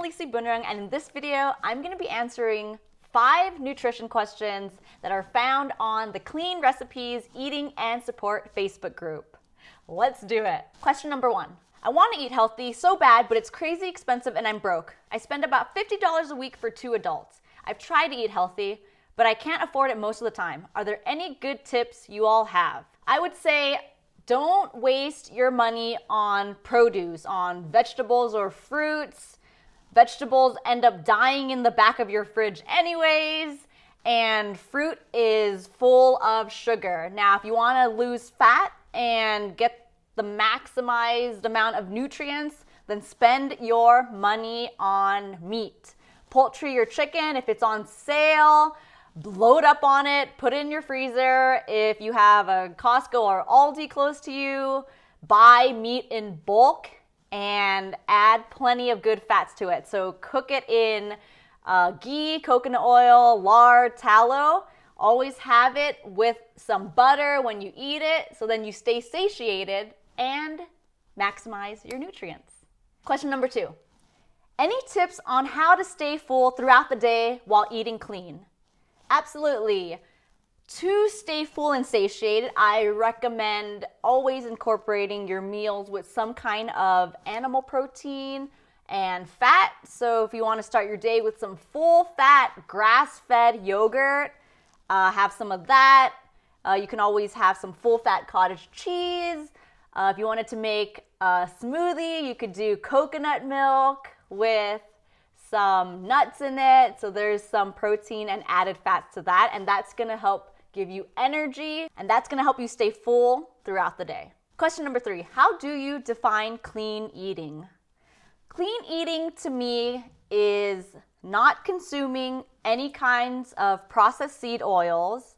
Elise Bunrang, and in this video, I'm going to be answering 5 nutrition questions that are found on the Clean Recipes Eating and Support Facebook group. Let's do it. Question number 1. I want to eat healthy so bad, but it's crazy expensive and I'm broke. I spend about $50 a week for 2 adults. I've tried to eat healthy, but I can't afford it most of the time. Are there any good tips you all have? I would say don't waste your money on produce, on vegetables or fruits. Vegetables end up dying in the back of your fridge anyways, and fruit is full of sugar. Now, if you want to lose fat and get the maximized amount of nutrients, then spend your money on meat. Poultry or chicken, if it's on sale, load up on it, put it in your freezer. If you have a Costco or Aldi close to you, buy meat in bulk and add plenty of good fats to it. So cook it in ghee, coconut oil, lard, tallow. Always have it with some butter when you eat it, so then you stay satiated and maximize your nutrients. Question number 2. Any tips on how to stay full throughout the day while eating clean? Absolutely. To stay full and satiated, I recommend always incorporating your meals with some kind of animal protein and fat. So if you want to start your day with some full fat grass-fed yogurt, have some of that. You can always have some full fat cottage cheese. If you wanted to make a smoothie, you could do coconut milk with some nuts in it. So there's some protein and added fats to that, and that's going to help give you energy, and that's going to help you stay full throughout the day. Question number 3, how do you define clean eating? Clean eating to me is not consuming any kinds of processed seed oils,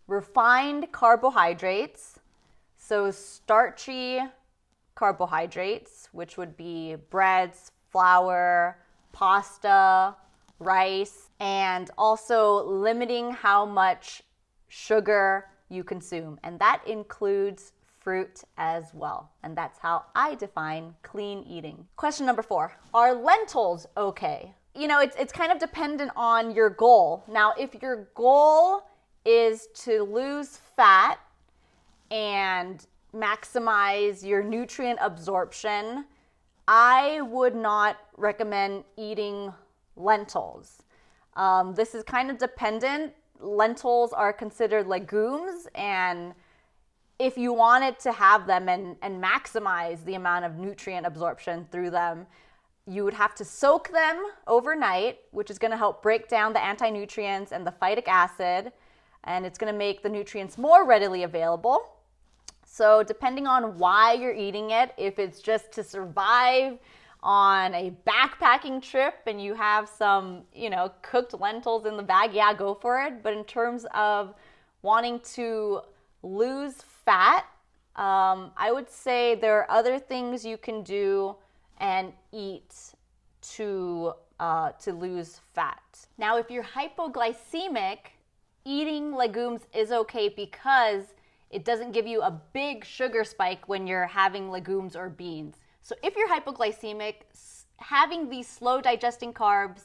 refined carbohydrates, so starchy carbohydrates, which would be breads, flour, pasta, rice, and also limiting how much sugar you consume, and that includes fruit as well. And that's how I define clean eating. Question number 4, are lentils okay? You know, it's kind of dependent on your goal. Now, if your goal is to lose fat and maximize your nutrient absorption, I would not recommend eating lentils. This is kind of dependent. Lentils are considered legumes, and if you wanted to have them and maximize the amount of nutrient absorption through them, you would have to soak them overnight, which is going to help break down the anti-nutrients and the phytic acid, and it's going to make the nutrients more readily available. So depending on why you're eating it, if it's just to survive on a backpacking trip and you have some, cooked lentils in the bag, yeah, go for it. But in terms of wanting to lose fat, I would say there are other things you can do and eat to lose fat. Now, if you're hypoglycemic, eating legumes is okay because it doesn't give you a big sugar spike when you're having legumes or beans. So if you're hypoglycemic, having these slow digesting carbs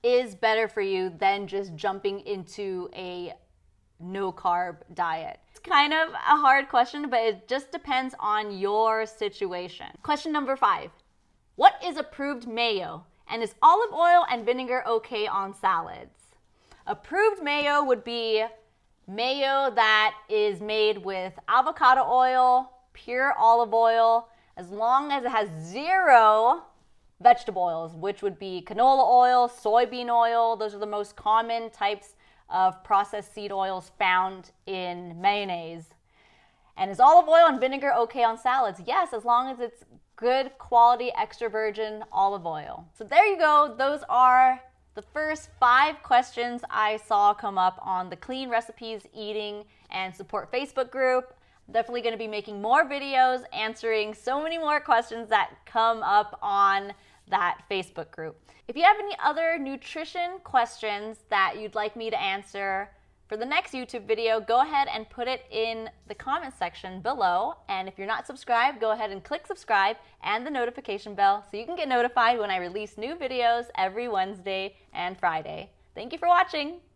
is better for you than just jumping into a no carb diet. It's kind of a hard question, but it just depends on your situation. Question number 5, what is approved mayo? And is olive oil and vinegar okay on salads? Approved mayo would be mayo that is made with avocado oil, pure olive oil, as long as it has 0 vegetable oils, which would be canola oil, soybean oil. Those are the most common types of processed seed oils found in mayonnaise. And is olive oil and vinegar okay on salads? Yes, as long as it's good quality extra virgin olive oil. So there you go. Those are the first 5 questions I saw come up on the Clean Recipes Eating and Support Facebook group. I'm definitely going to be making more videos answering so many more questions that come up on that Facebook group. If you have any other nutrition questions that you'd like me to answer, For the next YouTube video, go ahead and put it in the comment section below. And if you're not subscribed, go ahead and click subscribe and the notification bell so you can get notified when I release new videos every Wednesday and Friday. Thank you for watching.